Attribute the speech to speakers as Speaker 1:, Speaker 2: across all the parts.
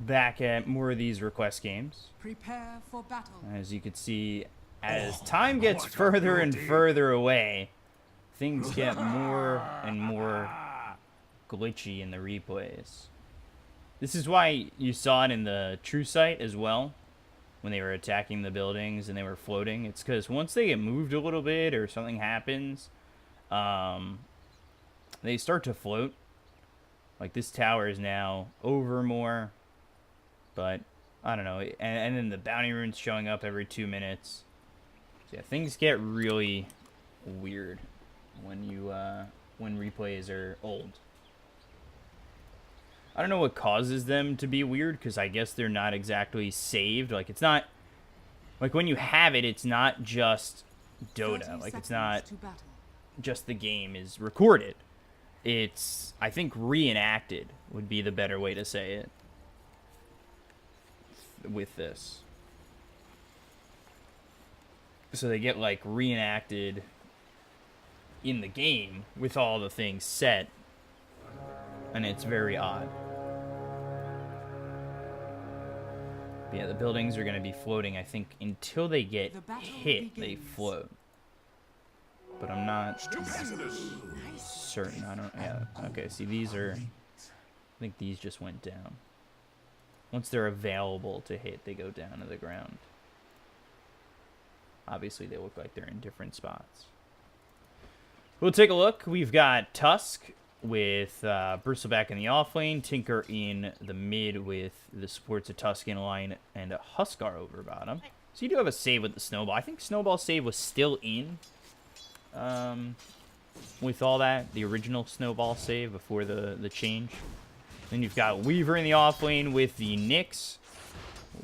Speaker 1: back at more of these request games.
Speaker 2: Prepare for battle.
Speaker 1: As you can see, as time gets further and further away, things get more and more glitchy in the replays. This is why you saw it in the true sight as well, when they were attacking the buildings and they were floating. It's because once they get moved a little bit or something happens, they start to float. Like this tower is now over more, but I don't know. And then the bounty runes showing up every 2 minutes. So yeah, things get really weird when you when replays are old. I don't know what causes them to be weird, because I guess they're not exactly saved. Like, it's not... Like, when you have it, it's not just Dota. Like, it's not just the game is recorded. It's, I think, reenacted would be the better way to say it with this. So they get, like, reenacted in the game with all the things set. And it's very odd. But yeah, the buildings are going to be floating, I think, until they get hit, they float. But I'm not certain. I don't... Yeah, okay, see, these are... I think these just went down. Once they're available to hit, they go down to the ground. Obviously, they look like they're in different spots. We'll take a look. We've got Tusk with Bristleback in the off lane, Tinker in the mid with the supports of Tusk in line, and a Huskar over bottom. So you do have a save with the Snowball. I think Snowball save was still in with all that, the original Snowball save before the change. Then you've got Weaver in the off lane with the Nyx,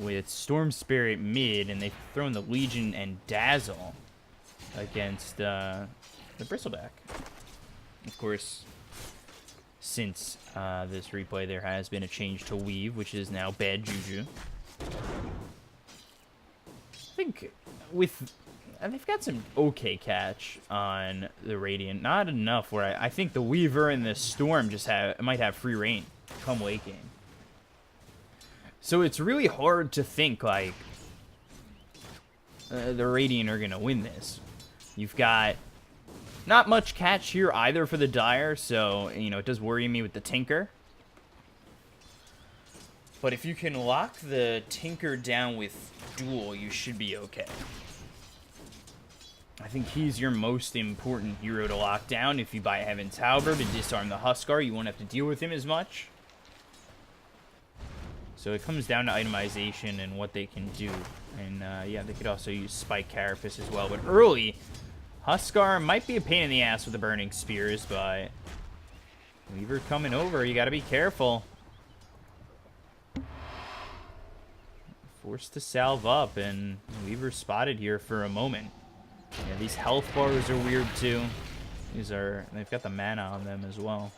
Speaker 1: with Storm Spirit mid, and they've thrown the Legion and Dazzle against the Bristleback. Of course, since this replay, there has been a change to Weave, which is now Bad Juju. I think they've got some okay catch on the Radiant. Not enough where I think the Weaver and the Storm just might have free reign come late game. So it's really hard to think, like, the Radiant are going to win this. You've got not much catch here either for the Dire, so, you know, it does worry me with the Tinker. But if you can lock the Tinker down with Duel, you should be okay. I think he's your most important hero to lock down. If you buy Heaven's Halberd to disarm the Huskar, you won't have to deal with him as much. So it comes down to itemization and what they can do. And, yeah, they could also use Spike Carapace as well. But early, Huskar might be a pain in the ass with the Burning Spears, but Weaver coming over. You got to be careful. Forced to salve up, and Weaver spotted here for a moment. Yeah, these health bars are weird, too. They've got the mana on them as well.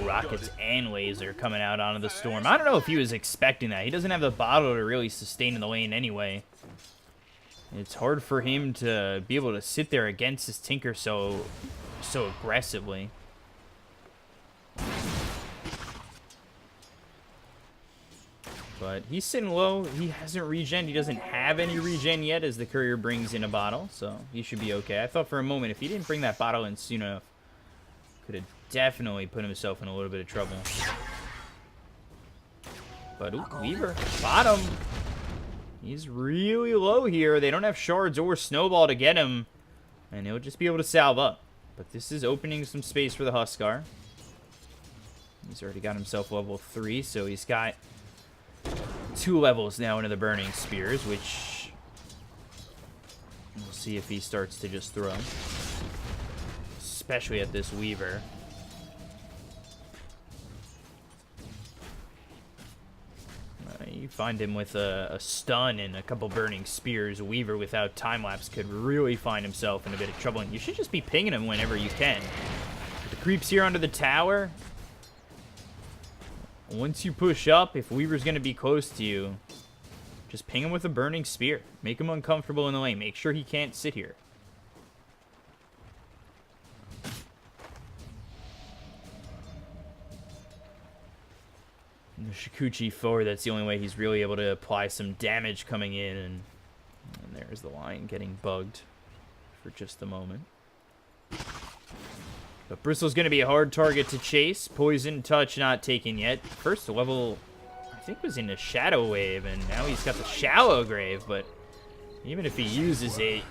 Speaker 1: Rockets and laser coming out onto the Storm. I don't know if he was expecting that. He doesn't have the bottle to really sustain in the lane anyway. It's hard for him to be able to sit there against his Tinker so aggressively. But he's sitting low. He hasn't regen. He doesn't have any regen yet as the courier brings in a bottle, so he should be okay. I thought for a moment if he didn't bring that bottle in soon enough, could have definitely put himself in a little bit of trouble. But ooh, Weaver, bottom. He's really low here. They don't have shards or Snowball to get him, and he'll just be able to salve up. But this is opening some space for the Huskar. He's already got himself level 3, so he's got 2 levels now into the Burning Spears, which we'll see if he starts to just throw. Especially at this Weaver. You find him with a stun and a couple Burning Spears. Weaver without time-lapse could really find himself in a bit of trouble. And you should just be pinging him whenever you can. With the creeps here under the tower. Once you push up, if Weaver's going to be close to you, just ping him with a Burning Spear. Make him uncomfortable in the lane. Make sure he can't sit here. And the Shikuchi forward, that's the only way he's really able to apply some damage coming in. And there's the line getting bugged for just a moment. But Bristle's going to be a hard target to chase. Poison Touch not taken yet. First level, I think, was in a Shadow Wave, and now he's got the Shallow Grave. But even if he uses it,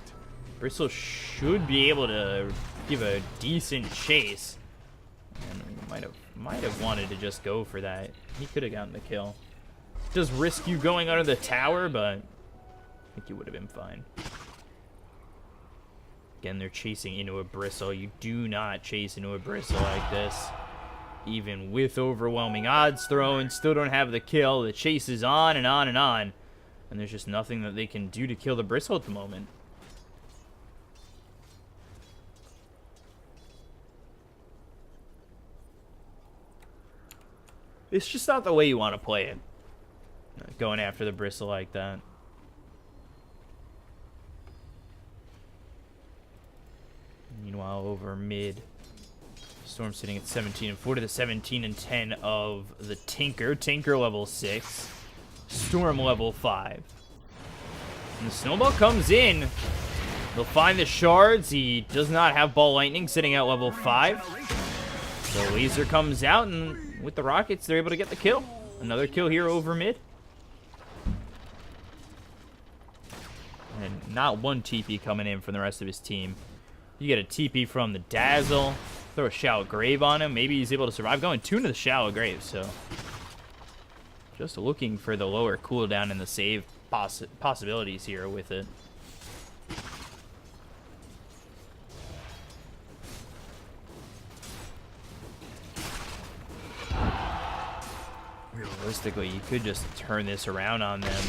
Speaker 1: Bristle should be able to give a decent chase. And he might have wanted to just go for that. He could have gotten the kill. Does risk you going under the tower, but I think he would have been fine. Again, they're chasing into a Bristle. You do not chase into a Bristle like this. Even with overwhelming odds thrown, still don't have the kill. The chase is on and on and on. And there's just nothing that they can do to kill the Bristle at the moment. It's just not the way you want to play it. Going after the Bristle like that. Meanwhile, over mid, Storm sitting at 17 and 4 to the 17 and 10 of the Tinker. Tinker level 6. Storm level 5. And the Snowball comes in. They'll find the shards. He does not have Ball Lightning sitting at level 5. The laser comes out, and with the rockets, they're able to get the kill. Another kill here over mid. And not one TP coming in from the rest of his team. You get a TP from the Dazzle. Throw a Shallow Grave on him. Maybe he's able to survive. Going 2 into the Shallow Grave, so just looking for the lower cooldown and the save possibilities here with it. Realistically, you could just turn this around on them.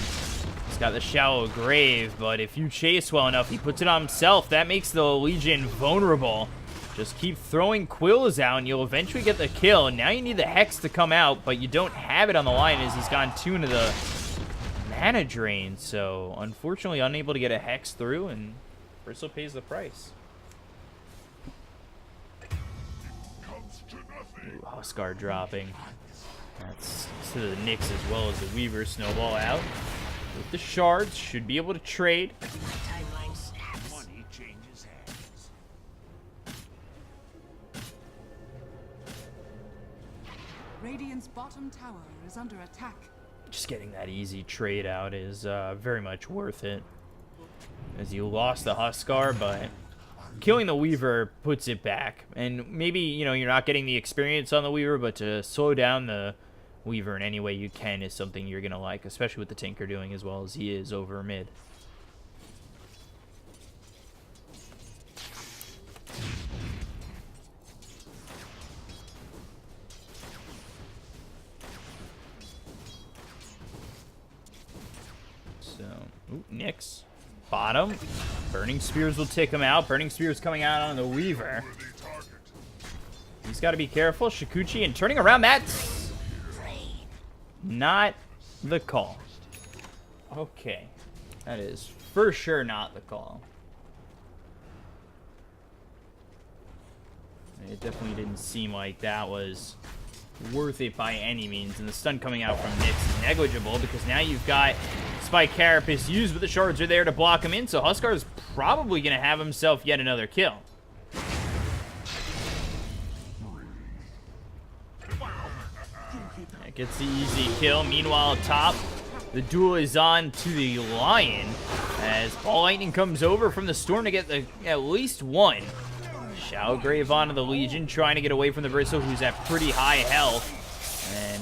Speaker 1: He's got the Shallow Grave, but if you chase well enough, he puts it on himself. That makes the Legion vulnerable. Just keep throwing Quills out, and you'll eventually get the kill. And now you need the Hex to come out, but you don't have it on the line as he's gone 2 into the mana drain. So, unfortunately, unable to get a Hex through, and Bristle pays the price. Ooh, Huskar dropping. That's to the Nyx as well as the Weaver. Snowball out. With the shards, should be able to trade.
Speaker 2: Money changes hands.
Speaker 3: Radiant's bottom tower is under attack.
Speaker 1: Just getting that easy trade out is very much worth it. As you lost the Huskar, but killing the Weaver puts it back. And maybe, you know, you're not getting the experience on the Weaver, but to slow down the Weaver in any way you can is something you're going to like, especially with the Tinker doing as well as he is over mid. So, Nyx. Bottom. Burning Spears will take him out. Burning Spears coming out on the Weaver. He's got to be careful. Shikuchi and turning around. That's not the call. Okay. That is for sure not the call. It definitely didn't seem like that was worth it by any means. And the stun coming out from Nyx is negligible because now you've got Spike Carapace used, but the shards are there to block him in. So Huskar is probably going to have himself yet another kill. Gets the easy kill. Meanwhile, top, the duel is on to the Lion as Ball Lightning comes over from the Storm to get at least one. Shallow Grave onto the Legion, trying to get away from the Bristle, who's at pretty high health. And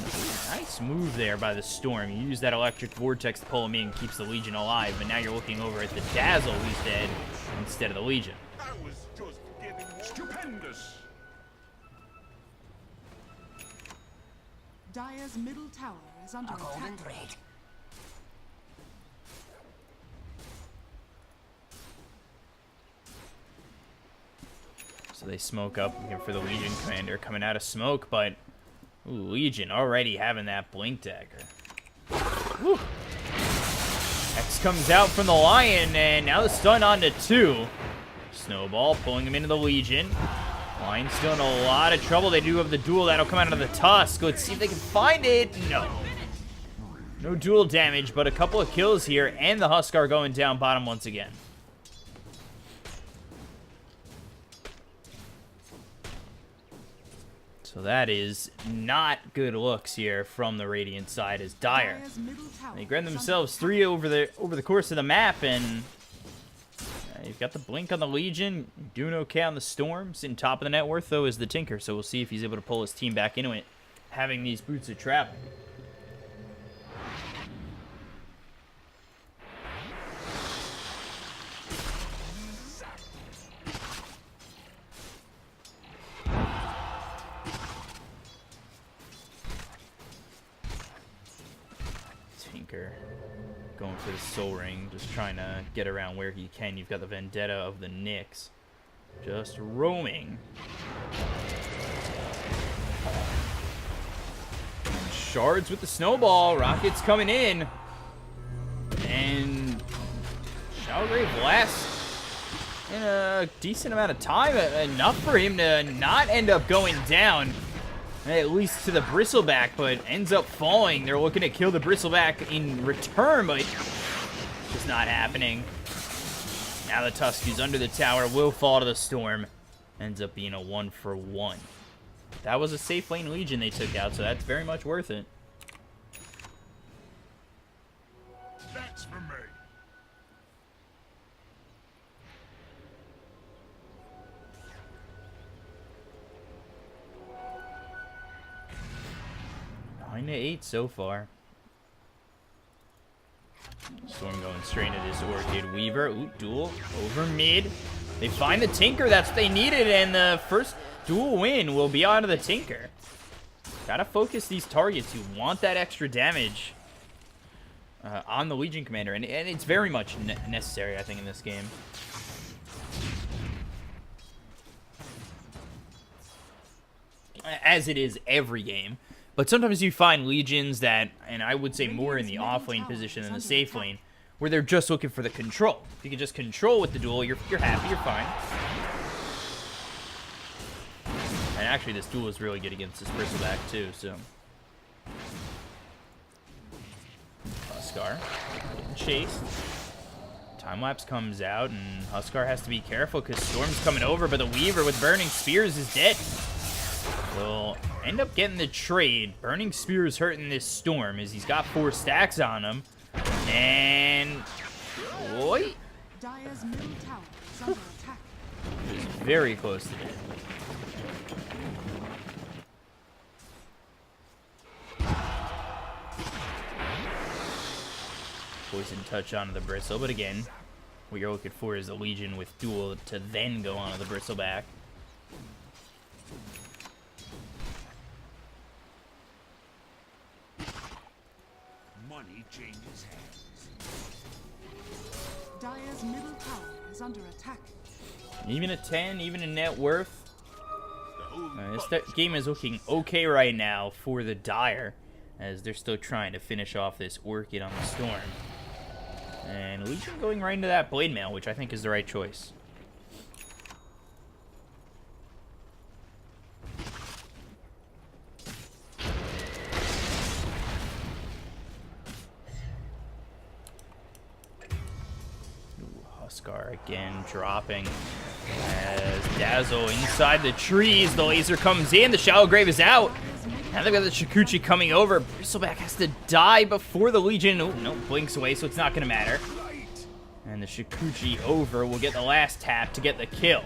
Speaker 1: nice move there by the Storm. You use that Electric Vortex to pull him in, keeps the Legion alive. But now you're looking over at the Dazzle, who's dead, instead of the Legion.
Speaker 2: That was just getting stupendous.
Speaker 3: Dire's middle tower is under attack.
Speaker 1: So they smoke up looking for the Legion Commander coming out of smoke, but ooh, Legion already having that Blink Dagger. Woo. X comes out from the Lion, and now the stun onto 2. Snowball pulling him into the Legion. Line's still in a lot of trouble. They do have the duel that'll come out of the Tusk. Let's see if they can find it. No. No duel damage, but a couple of kills here, and the Huskar going down bottom once again. So that is not good looks here from the Radiant side as Dire. They grab themselves 3 over the course of the map, and you've got the Blink on the Legion, doing okay on the Storms. In top of the net worth, though, is the Tinker, so we'll see if he's able to pull his team back into it, having these boots of travel. Going for the Soul Ring, just trying to get around where he can. You've got the Vendetta of the Nyx, just roaming. And Shards with the Snowball. Rockets coming in. And Shalgrave lasts in a decent amount of time. Enough for him to not end up going down. At least to the Bristleback, but ends up falling. They're looking to kill the Bristleback in return, but it's just not happening. Now the Tusk, who's under the tower, will fall to the Storm. Ends up being a 1-for-1. That was a safe lane Legion they took out, so that's very much worth it.
Speaker 2: That's for me.
Speaker 1: Nine to 8 so far. Storm going straight into this Orchid Weaver. Ooh, duel over mid. They find the Tinker. That's what they needed, and the first duel win will be onto the Tinker. Gotta focus these targets who want that extra damage on the Legion Commander, and it's very much necessary, I think, in this game. As it is every game. But sometimes you find Legions that, and I would say more in the off-lane position than the safe lane, where they're just looking for the control. If you can just control with the duel, you're happy, you're fine. And actually, this duel is really good against this Bristleback, too, so. Huskar getting chased. Time-lapse comes out, and Huskar has to be careful because Storm's coming over, but the Weaver with Burning Spears is dead. Will end up getting the trade. Burning Spears hurting this Storm as he's got 4 stacks on him. And boy,
Speaker 3: Dire's middle tower is under attack.
Speaker 1: he's very close to dead. Poison touch onto the Bristle, but again, what you're looking for is a Legion with duel to then go onto the Bristleback.
Speaker 2: Money changes hands.
Speaker 3: Dire's middle tower is under attack.
Speaker 1: Even a 10, even a net worth. This game is looking okay right now for the Dire, as they're still trying to finish off this Orchid on the Storm. And Legion going right into that Blade Mail, which I think is the right choice. Huskar again dropping as Dazzle inside the trees. The laser comes in. The Shallow Grave is out. Now they've got the Shikuchi coming over. Bristleback has to die before the Legion. Oh, no, blinks away, so it's not going to matter. And the Shikuchi over will get the last tap to get the kill.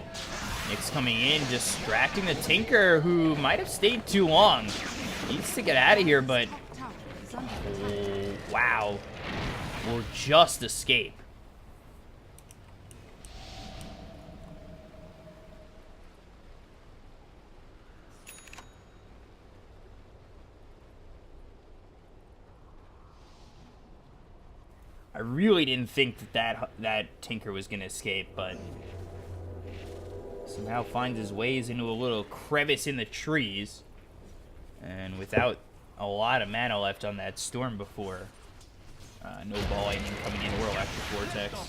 Speaker 1: Nyx coming in, distracting the Tinker, who might have stayed too long. Needs to get out of here, but oh, wow. Will just escape. I really didn't think that Tinker was going to escape, but somehow finds his ways into a little crevice in the trees. And without a lot of mana left on that Storm before, no ball lightning coming in, Whirl Electric Vortex.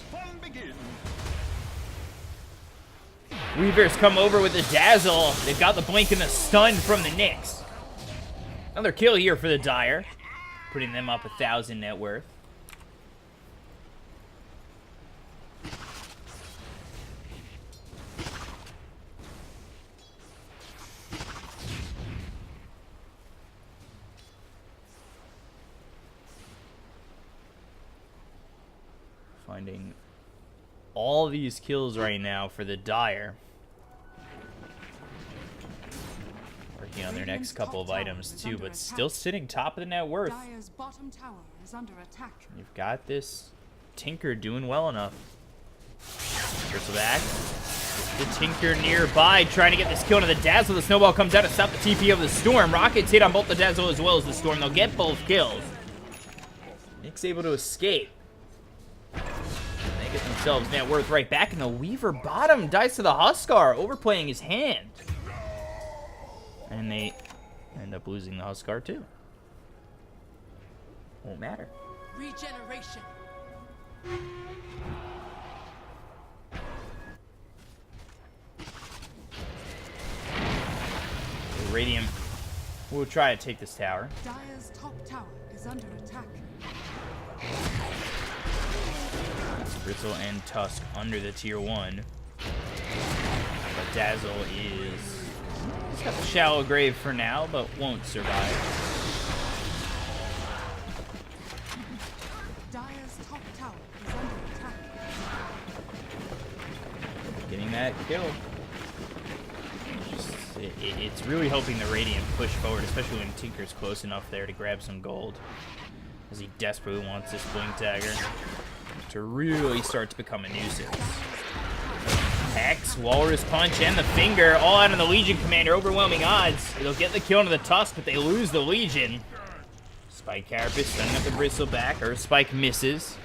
Speaker 1: Weavers come over with the dazzle. They've got the blink and the stun from the Nyx. Another kill here for the Dire, putting them up 1,000 net worth. Finding all these kills right now for the Dire. Working on their next couple of items too, but still sitting top of the net worth.
Speaker 3: Dire's bottom tower is under attack.
Speaker 1: You've got this Tinker doing well enough. Bristleback. The Tinker nearby, trying to get this kill into the Dazzle. The Snowball comes out to stop the TP of the Storm. Rockets hit on both the Dazzle as well as the Storm. They'll get both kills. Nick's able to escape. They get themselves net worth right back, and the Weaver bottom dies to the Huskar, overplaying his hand. And they end up losing the Huskar too. Won't matter.
Speaker 3: Regeneration.
Speaker 1: Radiant will try to take this tower.
Speaker 3: Dire's top tower is under attack.
Speaker 1: Bristle and Tusk under the tier 1. But Dazzle is... He's got the shallow grave for now, but won't survive.
Speaker 3: Dire's top tower is under attack.
Speaker 1: Getting that kill. It's really helping the Radiant push forward, especially when Tinker's close enough there to grab some gold. As he desperately wants this Blink Dagger to really start to become a nuisance. Hex, Walrus Punch, and the Finger, all out on the Legion Commander. Overwhelming odds. They'll get the kill into the Tusk, but they lose the Legion. Spike Carapace sending up the Bristleback. Earth Spike misses.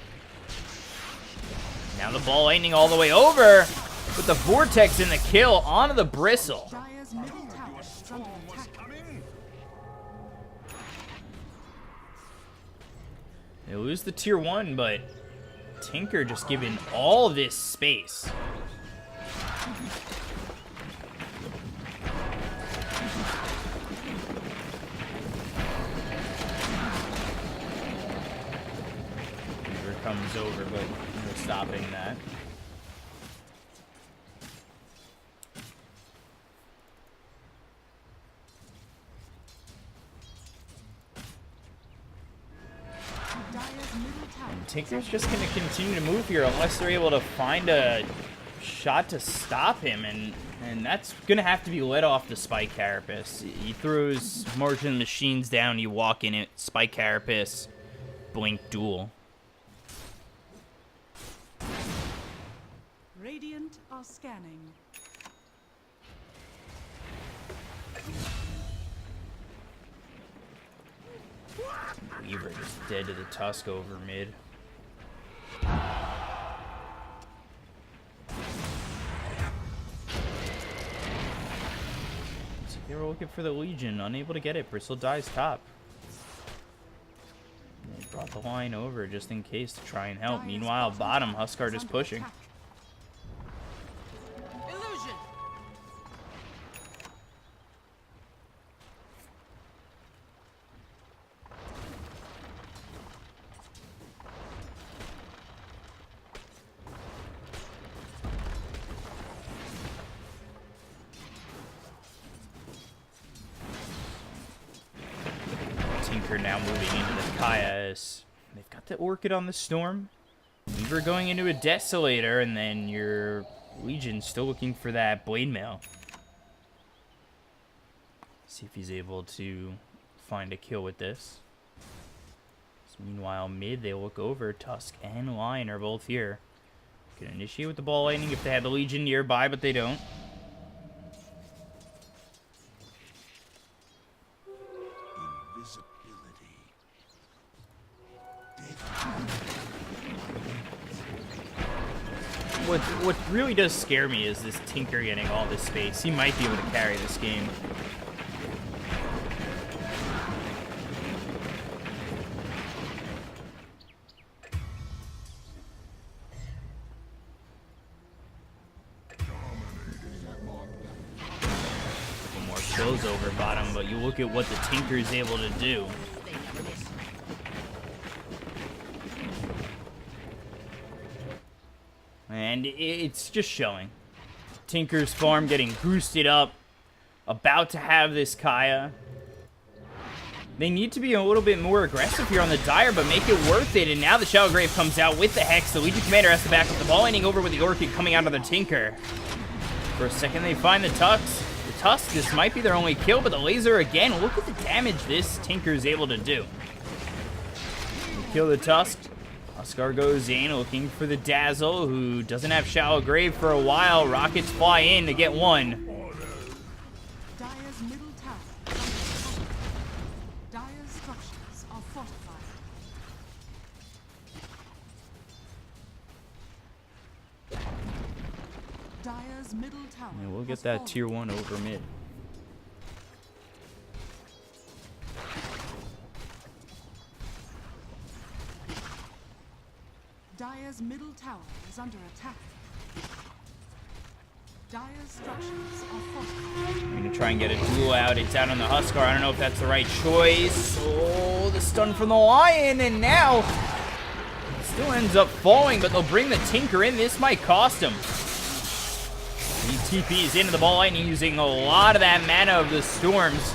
Speaker 1: Now the Ball Lightning all the way over, with the Vortex in the kill onto the Bristle.
Speaker 3: Dire's middle tower is under attack.
Speaker 1: They lose the tier 1, but Tinker just given all this space. Weaver comes over, but no stopping that. And Tinker's just going to continue to move here unless they're able to find a shot to stop him, and that's going to have to be let off the Spike Carapace. He throws Martian Machines down, you walk in it, Spike Carapace, Blink duel.
Speaker 3: Radiant are scanning.
Speaker 1: Weaver just dead to the Tusk over mid. So they were looking for the Legion, unable to get it. Bristle dies top. They brought the line over just in case to try and help. Meanwhile, bottom, Huskar just pushing.
Speaker 3: Illusion.
Speaker 1: Tinker now moving into the Kaias. They've got the Orchid on the Storm. Weaver going into a Desolator, and then your Legion still looking for that Blade Mail. See if he's able to find a kill with this. So meanwhile, mid, they look over. Tusk and Lion are both here. Can initiate with the Ball Lightning if they had the Legion nearby, but they don't. What really does scare me is this Tinker getting all this space. He might be able to carry this game. kills over bottom, but you look at what the Tinker is able to do. And it's just showing. Tinker's farm getting boosted up. About to have this Kaya. They need to be a little bit more aggressive here on the Dire, but make it worth it. And now the Shadow Grave comes out with the Hex. The Legion Commander has to back up the ball, ending over with the Orchid coming out of the Tinker. For a second, they find the Tusk. The Tusk, this might be their only kill, but the laser again. Look at the damage this Tinker is able to do. They kill the Tusk. Oscar goes in, looking for the Dazzle, who doesn't have Shallow Grave for a while. Rockets fly in to get one.
Speaker 3: Dire's middle tower is under attack. Dire's structures are fortified. Dire's middle tower.
Speaker 1: Yeah, we'll get
Speaker 3: has
Speaker 1: that
Speaker 3: fallen.
Speaker 1: tier 1 over mid.
Speaker 3: Dire's middle tower is under attack. Dire's structures are fortified.
Speaker 1: I'm gonna try and get a duel out. It's out on the Huskar. I don't know if that's the right choice. Oh, the stun from the Lion, and now still ends up falling, but they'll bring the Tinker in. This might cost him. He TPs into the ball lightning, using a lot of that mana of the Storms.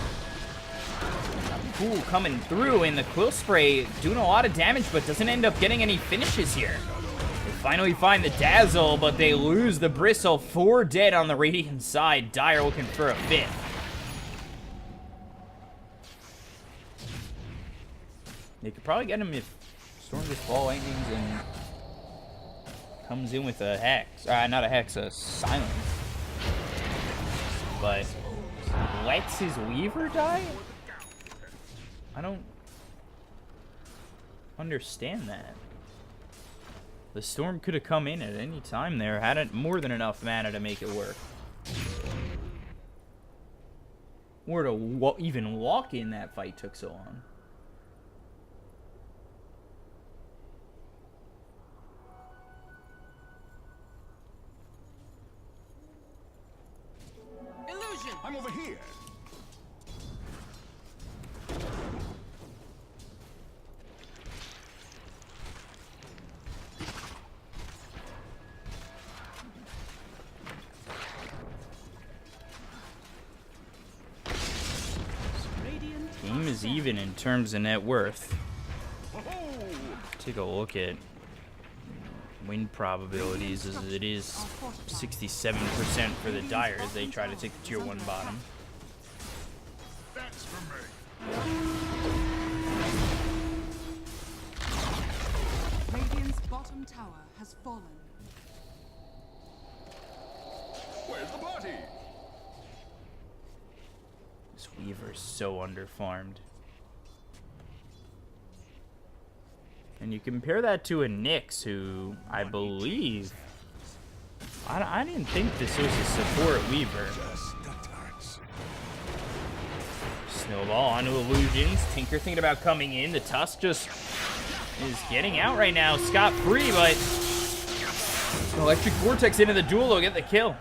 Speaker 1: Pool coming through, and the Quill Spray doing a lot of damage, but doesn't end up getting any finishes here. They finally find the Dazzle, but they lose the Bristle. 4 dead on the Radiant side. Dire looking for a 5th. They could probably get him if Storm just ball lightnings and comes in with a Hex. Not a Hex, a Silence. But lets his Weaver die? I don't understand that. The Storm could have come in at any time there, had more than enough mana to make it work. Or to even walk in that fight took so long.
Speaker 3: Illusion!
Speaker 2: I'm over here.
Speaker 1: Game is even in terms of net worth. Take a look at win probabilities, as it is 67% for the Dire as they try to take the tier 1 bottom.
Speaker 2: That's for me.
Speaker 3: Radiant's bottom tower has fallen.
Speaker 2: Where's the party?
Speaker 1: This Weaver's so underfarmed. And you compare that to a Nyx, who I believe... I didn't think this was a support Weaver.
Speaker 2: Just a touch.
Speaker 1: Snowball onto Illusions. Tinker thinking about coming in. The Tusk just is getting out right now. Scot-free, but Electric Vortex into the duel will get the kill.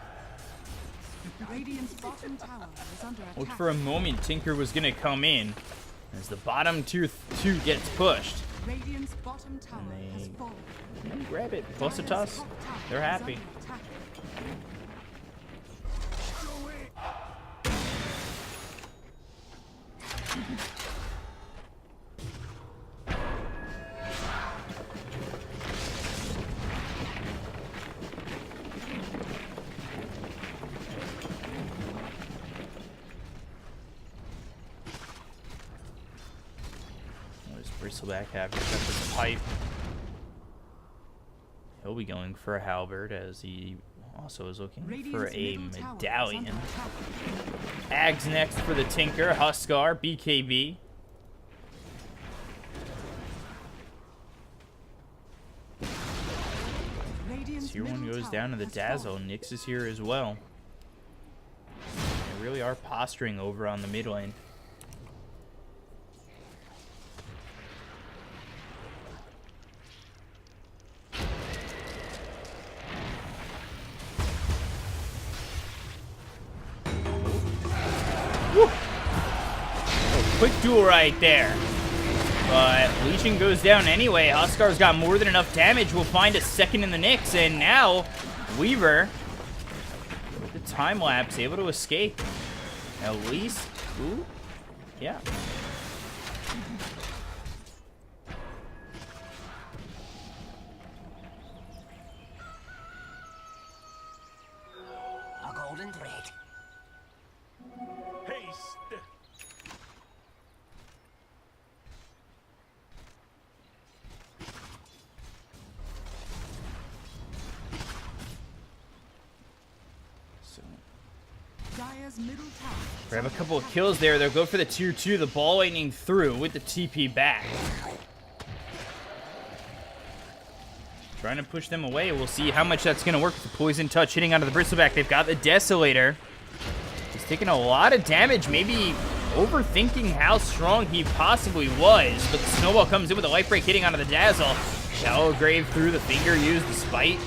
Speaker 3: Radiant's bottom tower is under attack.
Speaker 1: Looked for a moment Tinker was going to come in as the bottom tier 2 gets pushed.
Speaker 3: Radiant's bottom tower has fallen.
Speaker 1: Grab it. Plus a
Speaker 3: Dire's
Speaker 1: Tusk.
Speaker 3: top tower
Speaker 1: They're
Speaker 3: is
Speaker 1: happy.
Speaker 3: under attack.
Speaker 1: Bristleback have just got this pipe. He'll be going for a halberd, as he also is looking for
Speaker 3: Radiant's
Speaker 1: a
Speaker 3: middle tower is
Speaker 1: medallion.
Speaker 3: under attack.
Speaker 1: Ags next for the Tinker. Huskar, BKB.
Speaker 3: Radiant's
Speaker 1: Tier 1
Speaker 3: middle
Speaker 1: goes
Speaker 3: tower
Speaker 1: down to the
Speaker 3: has
Speaker 1: Dazzle.
Speaker 3: fallen.
Speaker 1: Nyx is here as well. They really are posturing over on the mid lane. Woo! Oh, quick duel right there. But Legion goes down anyway. Huskar's got more than enough damage. We'll find a second in the Nyx. And now, Weaver, with the time lapse, able to escape. At least, ooh, yeah.
Speaker 4: A golden thread.
Speaker 2: Haste.
Speaker 1: So,
Speaker 3: Dire's middle tower.
Speaker 1: grab a couple of kills there. They'll go for the tier 2. The ball lightning through with the TP back. Trying to push them away. We'll see how much that's going to work with the poison touch hitting onto the bristleback. They've got the Desolator. He's taking a lot of damage, maybe overthinking how strong he possibly was. But the snowball comes in with a life break hitting onto the Dazzle. Shallow Grave through the finger used despite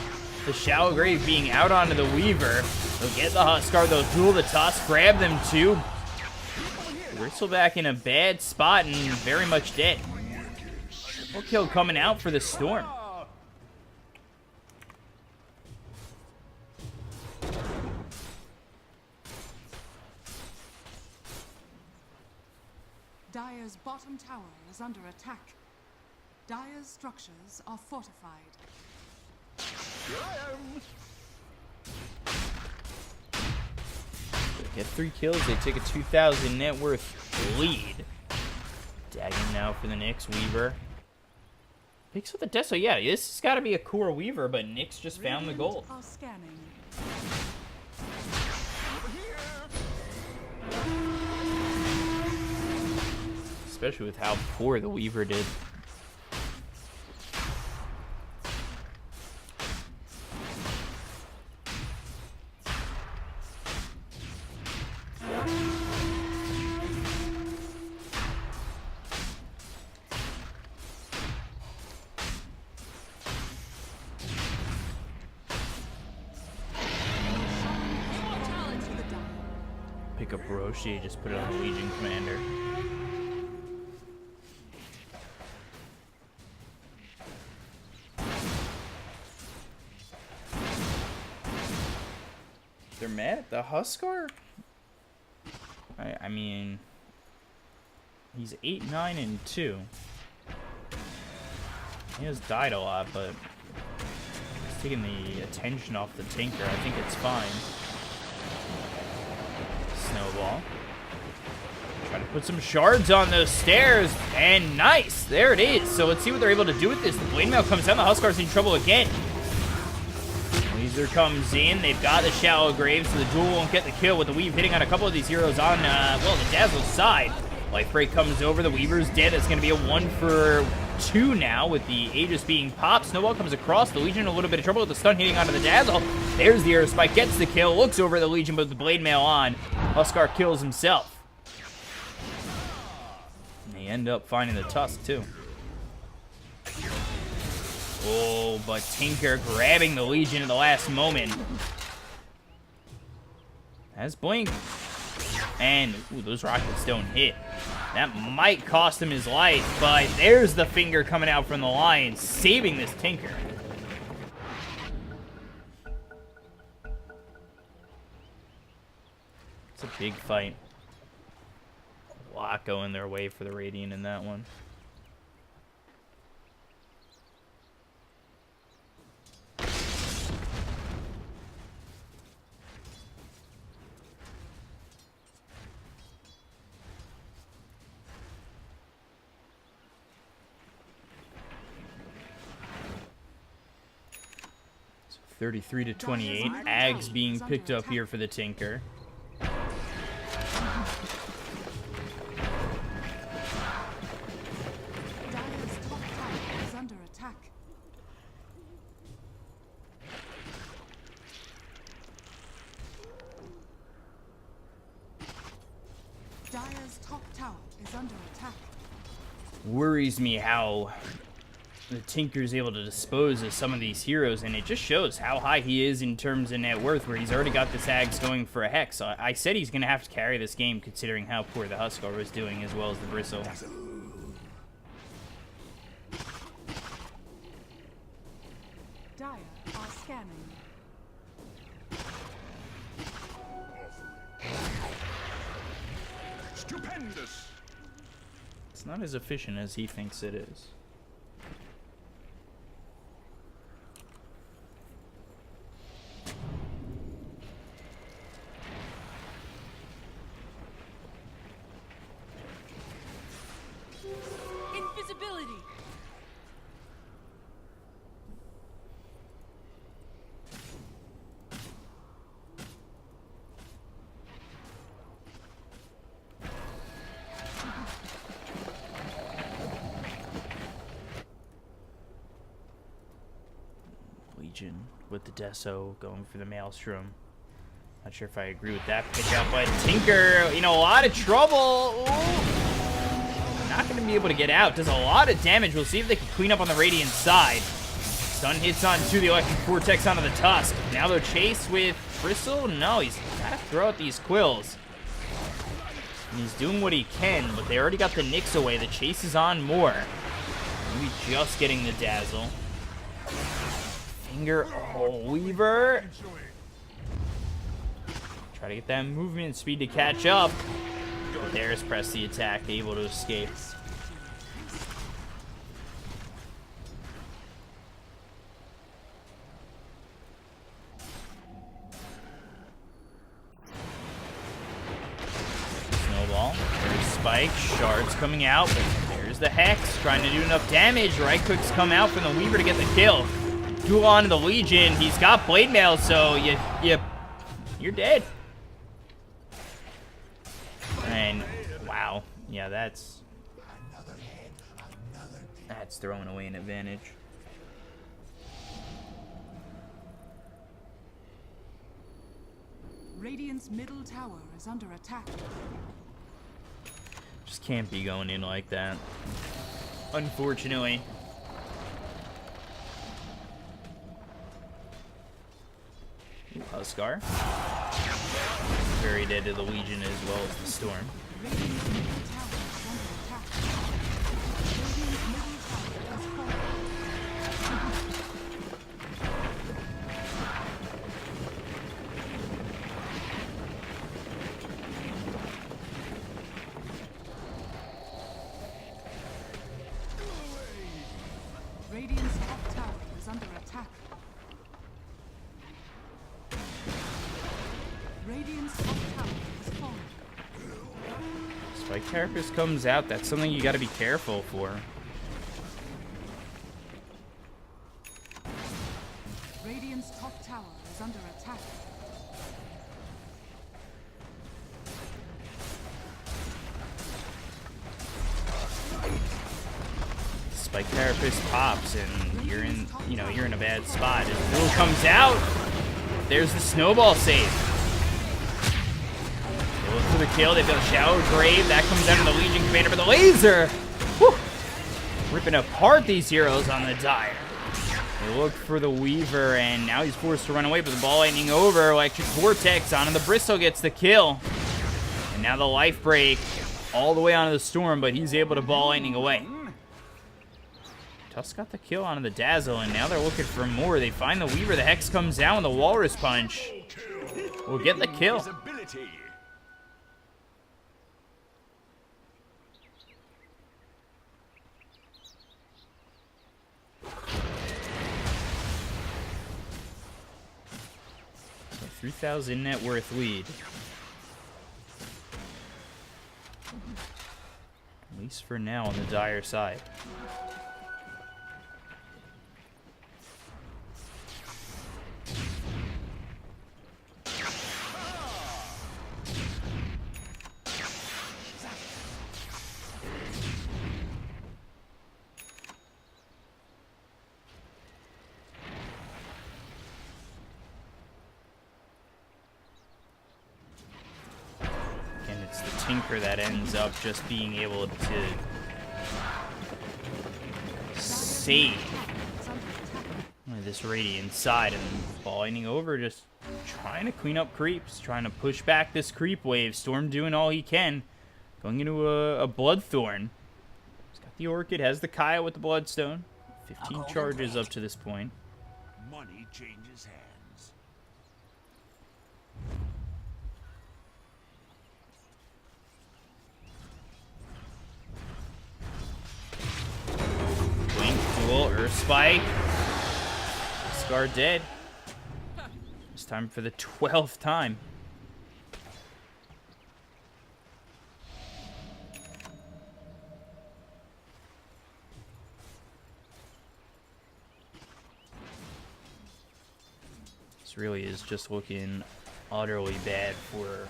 Speaker 1: the Shallow Grave being out onto the Weaver. They'll get the Huskar. They'll duel the Tusk. Grab them too. Bristleback in a bad spot and very much dead. Triple kill coming out for the Storm.
Speaker 3: Dire's bottom tower is under attack. Dire's structures are fortified.
Speaker 2: Here I am.
Speaker 1: Get 3 kills. They take a 2,000 net worth lead. Dagging now for the Nyx. Weaver picks with the Deso. Yeah, this has got to be a core Weaver, but Nyx just found the gold.
Speaker 3: Are scanning.
Speaker 2: Over here.
Speaker 1: Especially with how poor the Weaver did.
Speaker 3: Immortality the Dire.
Speaker 1: Pick up Roshi, just put it on the Legion Commander. They're mad at the Huskar? I mean, he's 8, 9, and 2. He has died a lot, but he's taking the attention off the Tinker. I think it's fine. Snowball. Try to put some shards on those stairs, and nice! There it is. So let's see what they're able to do with this. The Blade Mail comes down, the Huskar's in trouble again. Weezer comes in, they've got the Shallow Grave, so the duel won't get the kill with the Weave hitting on a couple of these heroes on, well, the Dazzle's side. Life Break comes over, the Weaver's dead. It's going to be a 1 for 2 now with the Aegis being popped. Snowball comes across, the Legion in a little bit of trouble with the stun hitting onto the Dazzle. There's the Air Spike, gets the kill, looks over at the Legion, but with the Blade Mail on, Huskar kills himself. And they end up finding the Tusk, too. Oh, but Tinker grabbing the Legion at the last moment. Has Blink. And, ooh, those rockets don't hit. That might cost him his life, but there's the finger coming out from the line, saving this Tinker. It's a big fight. A lot going their way for the Radiant in that one. So 33 to 28. Ags being picked up here for the Tinker.
Speaker 3: Dire's top tower is under attack. Dire's top tower is under attack.
Speaker 1: Worries me how the Tinker's able to dispose of some of these heroes, and it just shows how high he is in terms of net worth, where he's already got this Axe going for a Hex. So I said he's going to have to carry this game, considering how poor the Huskar was doing, as well as the Bristle.
Speaker 3: Dire are scanning.
Speaker 2: Stupendous.
Speaker 1: It's not as efficient as he thinks it is.
Speaker 3: Invisibility.
Speaker 1: Legion with the Deso going for the Maelstrom. Not sure if I agree with that pick out, but Tinker, you know, a lot of trouble. Ooh. Not going to be able to get out. Does a lot of damage. We'll see if they can clean up on the Radiant side. Stun hits onto the Electric Vortex onto the Tusk. Now they'll chase with Bristle. No, he's got to throw out these Quills. And he's doing what he can, but they already got the Nyx away. The chase is on more. Maybe just getting the Dazzle. Finger, oh, Weaver. Try to get that movement speed to catch up. But there's press the attack, able to escape. Snowball, there's Spike, Shards coming out, but there's the Hex, trying to do enough damage. Right clicks come out from the Weaver to get the kill. Duel on to the Legion. He's got Blade Mail, so you're dead. And wow, yeah, that's throwing away an advantage.
Speaker 3: Radiant's middle tower is under attack.
Speaker 1: Just can't be going in like that, unfortunately. Huskar. Very dead to the Legion as well as the Storm.
Speaker 3: Radiant's middle tower is under attack. Radiant's middle tower has fallen. Radiant's top tower is under attack. Radiant's top tower has fallen.
Speaker 1: Spike Carapace comes out. That's something you got to be careful for.
Speaker 3: Radiant's top tower is under attack.
Speaker 1: Spike Carapace pops, and you're in a bad spot. As Bill comes out, there's the snowball save. They look for the kill. They've got a Shower Grave. That comes down to the Legion Commander, but the laser! Whew, ripping apart these heroes on the Dire. They look for the Weaver, and now he's forced to run away, but the ball lightning over. Electric Vortex onto the Bristle gets the kill. And now the Life Break all the way onto the Storm, but he's able to ball lightning away. Tusk got the kill onto the Dazzle, and now they're looking for more. They find the Weaver. The Hex comes down with the Walrus Punch. We'll get the kill. So 3,000 net worth lead. At least for now on the Dire side. Tinker that ends up just being able to save.
Speaker 3: It's under attack.
Speaker 1: This Radiant side and falling over, just trying to clean up creeps, trying to push back this creep wave. Storm doing all he can, going into a Bloodthorn. He's got the Orchid, has the Kaya with the Bloodstone. 15 charges up to this point.
Speaker 2: Money changes hands.
Speaker 1: Blink, Duel, Earth Spike. Scar dead. It's time for the 12th time. This really is just looking utterly bad for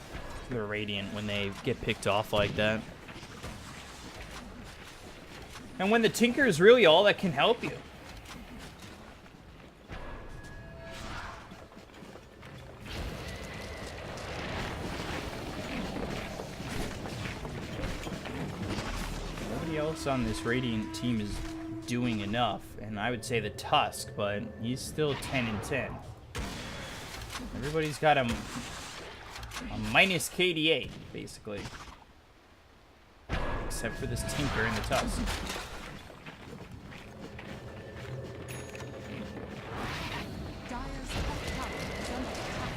Speaker 1: the Radiant when they get picked off like that. And when the Tinker is really all that can help you. Nobody else on this Radiant team is doing enough, and I would say the Tusk, but he's still 10 and 10. Everybody's got a minus KDA, basically. Except for this Tinker and the Tusk.
Speaker 3: Dire's top tower is under attack.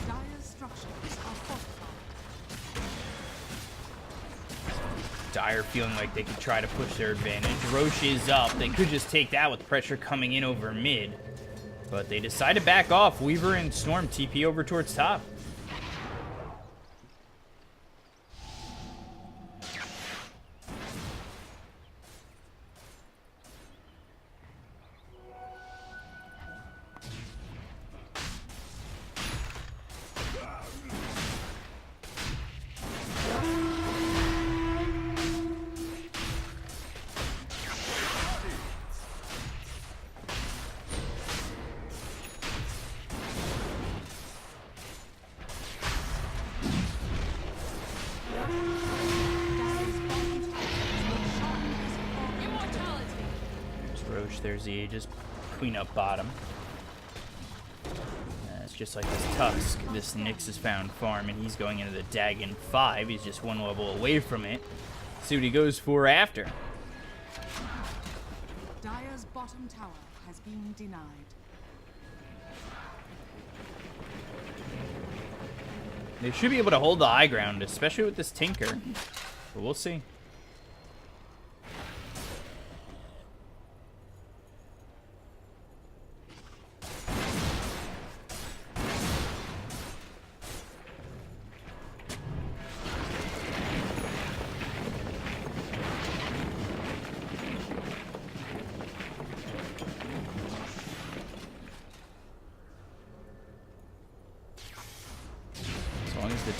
Speaker 3: Dire's structures are fortified.
Speaker 1: Dire feeling like they could try to push their advantage. Roche is up. They could just take that with pressure coming in over mid. But they decide to back off. Weaver and Storm TP over towards top. There's the Aegis, clean up bottom. It's just like this Tusk. This Nyx has found farm, and he's going into the Dagon 5. He's just one level away from it. See what he goes for after.
Speaker 3: Dire's bottom tower has been denied.
Speaker 1: They should be able to hold the high ground, especially with this Tinker. But we'll see.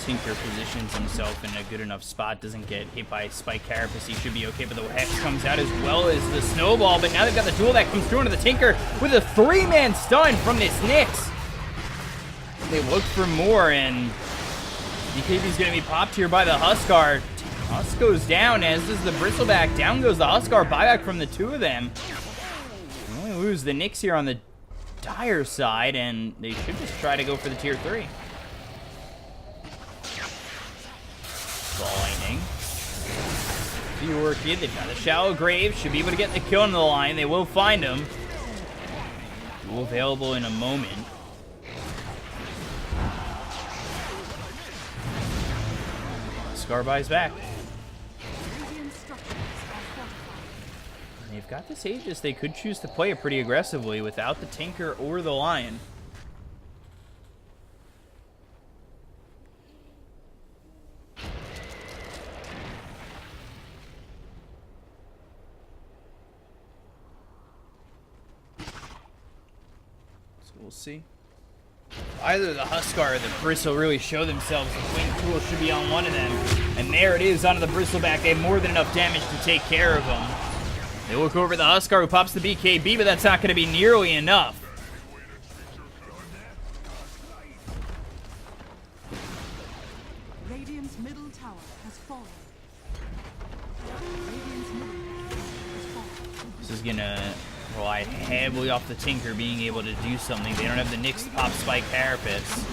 Speaker 1: Tinker positions himself in a good enough spot, doesn't get hit by Spike Carapace, he should be okay, but the Hex comes out as well as the Snowball, but now they've got the duel that comes through into the Tinker with a 3-man stun from this Nyx. They look for more, and BKB's going to be popped here by the Huskar. Husk goes down, as does the Bristleback. Down goes the Huskar, buyback from the two of them. They only lose the Nyx here on the Dire side, and they should just try to go for the tier 3. Lightning. The Orchid, they've got a Shallow Grave, should be able to get the kill on the line. They will find him. Duel available in a moment. Scar buys back. They've got this Aegis. They could choose to play it pretty aggressively without the Tinker or the Lion. We'll see. Either the Huskar or the Bristle really show themselves. The Wing Tool should be on one of them. And there it is onto the Bristleback. They have more than enough damage to take care of them. They look over the Huskar who pops the BKB, but that's not going to be nearly enough.
Speaker 3: Radiant's middle tower has fallen. Radiant's middle tower has fallen.
Speaker 1: This is gonna rely heavily off the Tinker being able to do something. They don't have the Nyx to pop Spike Carapace.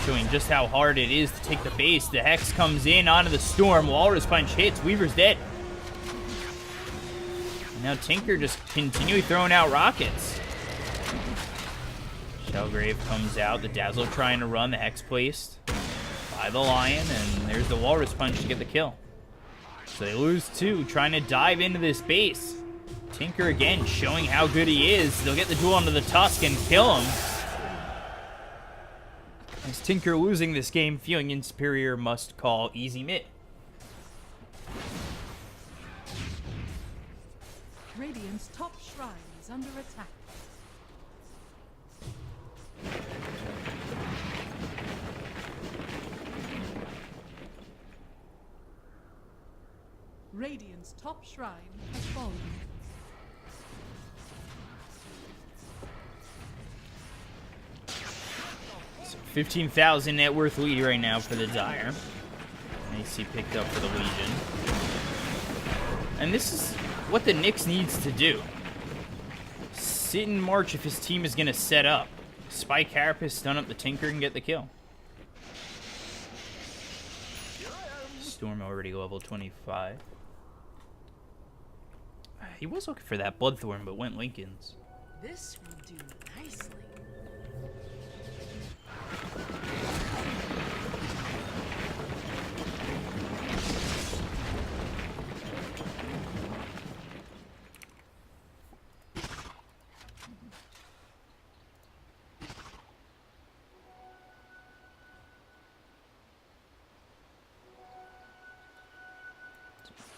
Speaker 1: Showing just how hard it is to take the base. The Hex comes in onto the Storm. Walrus Punch hits. Weaver's dead. And now Tinker just continually throwing out rockets. Shellgrave comes out. The Dazzle trying to run. The Hex placed by the Lion. And there's the Walrus Punch to get the kill. So they lose 2, trying to dive into this base. Tinker again showing how good he is. They'll get the duel onto the Tusk and kill him. As Tinker losing this game, feeling inferior, must call easy mid.
Speaker 3: Radiant's top shrine is under attack. Radiant's top shrine has fallen.
Speaker 1: 15,000 net worth lead right now for the Dire. AC picked up for the Legion. And this is what the Nyx needs to do. Sit and march if his team is going to set up. Spike Carapace, stun up the Tinker, and get the kill. Storm already level 25. He was looking for that Bloodthorn, but went Lincoln's.
Speaker 3: This will do nicely.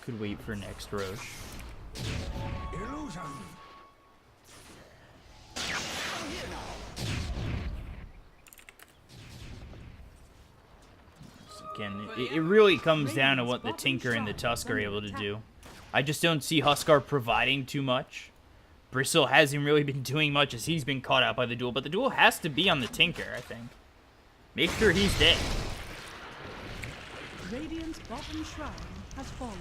Speaker 1: Could wait for next Roche.
Speaker 2: Illusion.
Speaker 1: Again, it really comes down to what the Tinker and the Tusk are able to do. I just don't see Huskar providing too much. Bristle hasn't really been doing much as he's been caught out by the duel, but the duel has to be on the Tinker, I think. Make sure he's dead.
Speaker 3: Radiant's bottom shrine has fallen.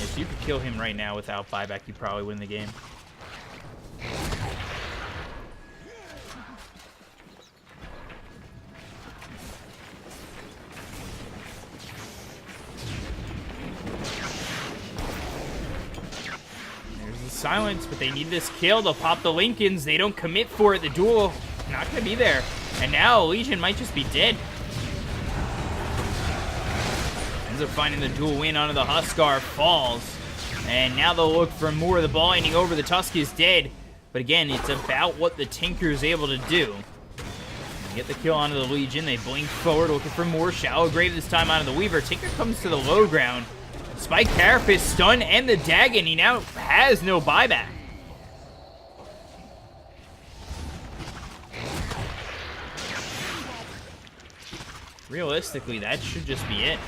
Speaker 1: If you could kill him right now without buyback, you probably win the game. There's the silence, but they need this kill. They'll pop the Lincolns. They don't commit for it. The duel not going to be there. And now Legion might just be dead. Ends up finding the dual win onto the Huskar, falls. And now they'll look for more. The ball ending over. The Tusk is dead. But again, it's about what the Tinker is able to do. They get the kill onto the Legion. They blink forward, looking for more. Shallow Grave this time onto the Weaver. Tinker comes to the low ground. Spike Carapace stun and the Dagon. He now has no buyback. Realistically, that should just be it.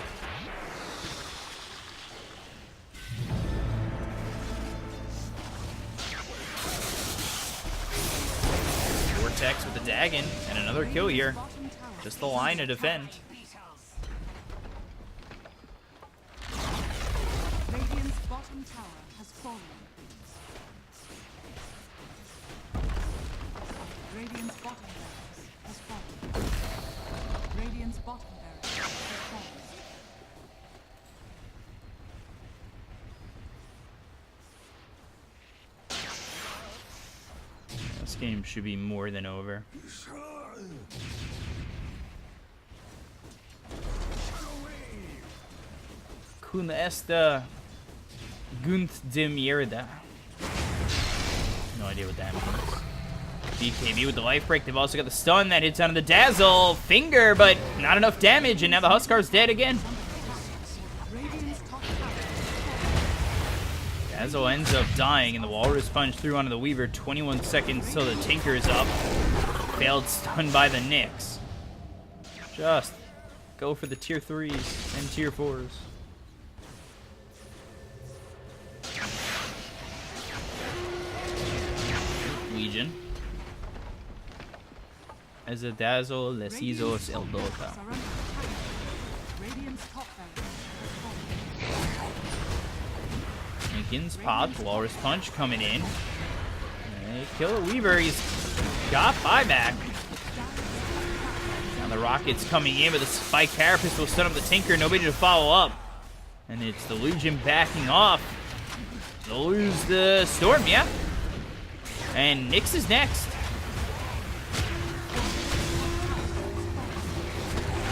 Speaker 1: Vortex with the Dagon and another kill here. Just the line to defend.
Speaker 3: Radiant's bottom tower has fallen. Radiant's bottom barracks has fallen. Radiant's bottom barracks has fallen.
Speaker 1: This game should be more than over. Kun esta Gunt de mierda. No idea what that means. BKB with the life break. They've also got the stun that hits onto the Dazzle. Finger, but not enough damage, and now the Huskar's dead again.
Speaker 3: Radiant's top tower.
Speaker 1: Dazzle ends up dying, and the Walrus Punch through onto the Weaver. 21 seconds till the Tinker is up. Failed stun by the Nyx. Just go for the tier 3s and tier 4s. Legion. As a Dazzle, Lesisos, El Dota.
Speaker 3: Radiant's top barracks has fallen.
Speaker 1: Jenkins popped. Walrus Punch coming in. They kill a Weaver. He's got buyback. Now the Rocket's coming in, but the Spike Carapace will stun up the Tinker. Nobody to follow up. And it's the Legion backing off. They'll lose the Storm, yeah. And Nyx is next.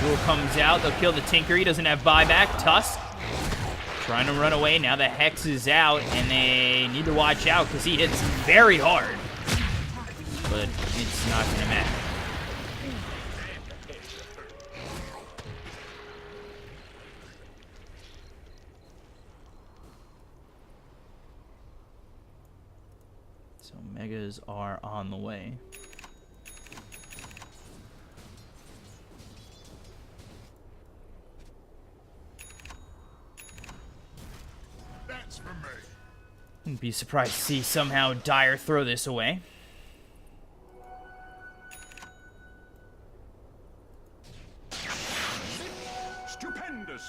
Speaker 1: Duel comes out. They'll kill the Tinker. He doesn't have buyback. Tusk trying to run away. Now the Hex is out, and they need to watch out because he hits very hard. But it's not going to matter. So Megas are on the way.
Speaker 2: That's for me.
Speaker 1: Wouldn't be surprised to see somehow Dire throw this away.
Speaker 2: Stupendous.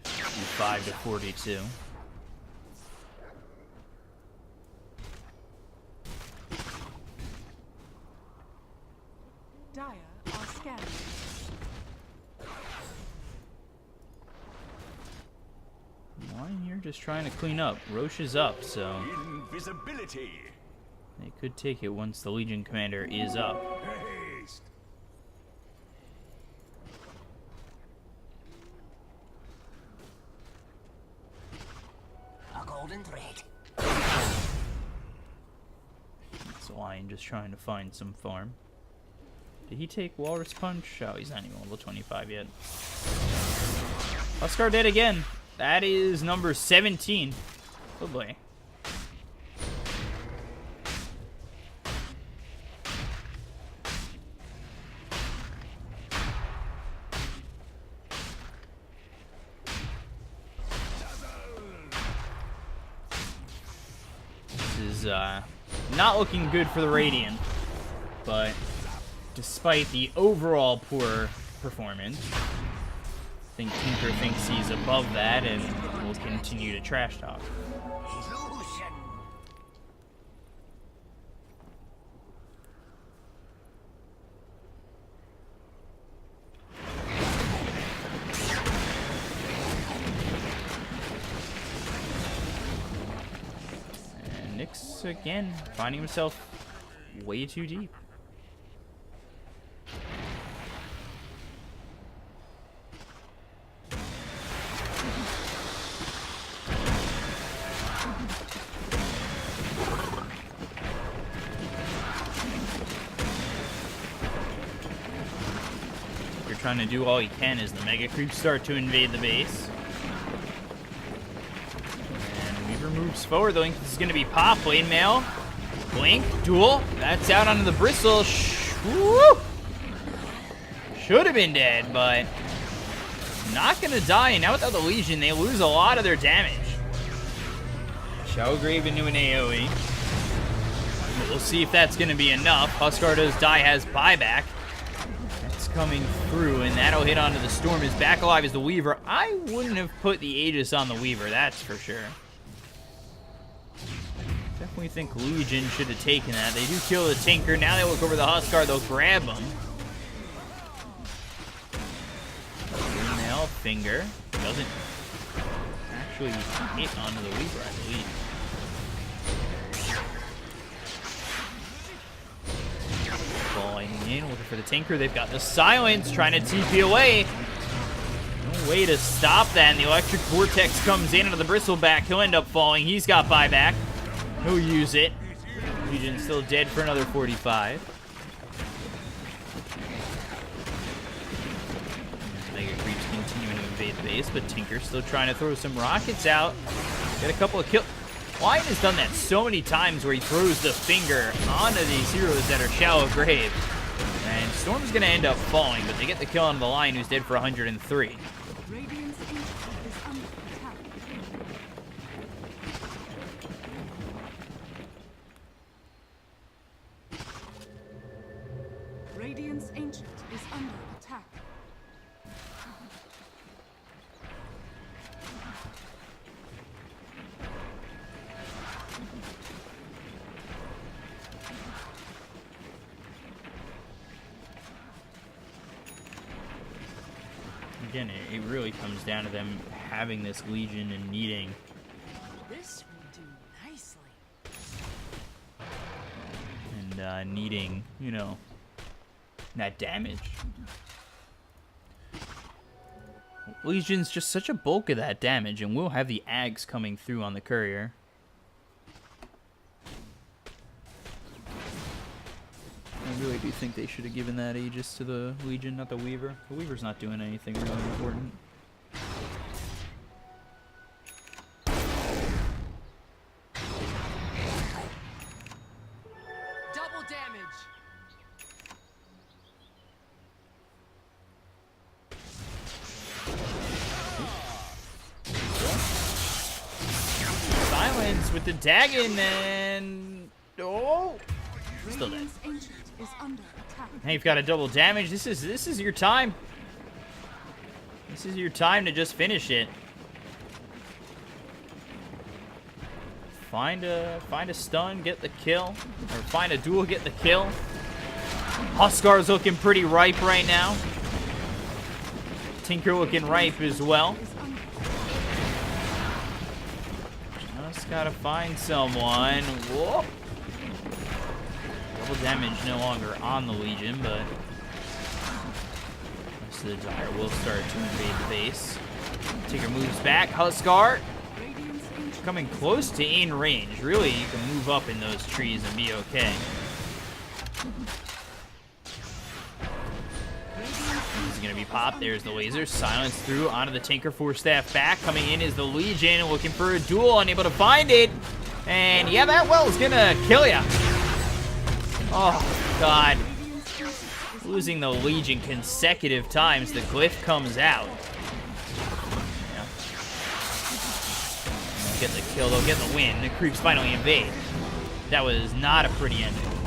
Speaker 1: 55 to 42.
Speaker 3: Dire are scanning.
Speaker 1: Line here just trying to clean up. Roche is up, so
Speaker 2: Invisibility.
Speaker 1: they could take it once the Legion Commander is up.
Speaker 2: Haste.
Speaker 4: A golden thread.
Speaker 1: It's Lion just trying to find some farm. Did he take Walrus Punch? Oh, he's not even level 25 yet. Huskar dead again. That is number 17. Oh boy. This is not looking good for the Radiant, but despite the overall poor performance, I think Tinker thinks he's above that and will continue to trash talk.
Speaker 4: Illusion.
Speaker 1: And Nyx again finding himself way too deep. Trying to do all he can as the Mega Creeps start to invade the base. And Weaver moves forward. I think this is going to be pop. Blade Mail. Blink. Duel. That's out onto the Bristle. Woo! Should have been dead, but not going to die. And now without the Legion, they lose a lot of their damage. Shellgrave into an AoE. We'll see if that's going to be enough. Huskar does die, has buyback. Coming through, and that'll hit onto the Storm. Is back alive as the Weaver. I wouldn't have put the Aegis on the Weaver, that's for sure. Definitely think Legion should have taken that. They do kill the Tinker. Now they look over the Huskar. They'll grab him. Nail finger. Doesn't actually hit onto the Weaver, I believe. Falling in, looking for the Tinker. They've got the Silence, trying to TP away. No way to stop that, and the Electric Vortex comes in into the Bristleback. He'll end up falling. He's got buyback. He'll use it. Legion's still dead for another 45. Mega Creeps continuing to invade the base, but Tinker's still trying to throw some rockets out. Get a couple of kills. Lion has done that so many times where he throws the finger onto these heroes that are shallow grave. And Storm's going to end up falling, but they get the kill on the Lion, who's dead for 103.
Speaker 3: Radiant's Ancient is under attack. Radiant's Ancient is under attack.
Speaker 1: Again, it really comes down to them having this Legion and needing...
Speaker 3: This will do nicely.
Speaker 1: And needing, you know, that damage. Legion's just such a bulk of that damage, and we'll have the Ags coming through on the courier. I really do think they should have given that Aegis to the Legion, not the Weaver. The Weaver's not doing anything really important.
Speaker 3: Double damage.
Speaker 1: Silence with the Dagon, and... Oh! Still dead.
Speaker 3: Radiant's Ancient is under attack.
Speaker 1: Hey, you've got a double damage. This is your time. This is your time to just finish it. Find a stun, get the kill, or find a duel, get the kill. Huskar's looking pretty ripe right now. Tinker looking ripe as well.
Speaker 3: Is under
Speaker 1: Just gotta find someone. Whoa. Double damage no longer on the Legion, but most of the Dire will start to invade the base. Tinker moves back. Huskar
Speaker 3: Radiant's Ancient
Speaker 1: coming close to in range. Really, you can move up in those trees and be okay. He's gonna be popped. There's the laser. Silence through onto the Tinker. Force staff back. Coming in is the Legion, looking for a duel, unable to find it. And yeah, that well's gonna kill ya. Oh God. Losing the Legion consecutive times. The glyph comes out. Yeah. They'll get the kill. They'll get the win. The creeps finally invade. That was not a pretty ending.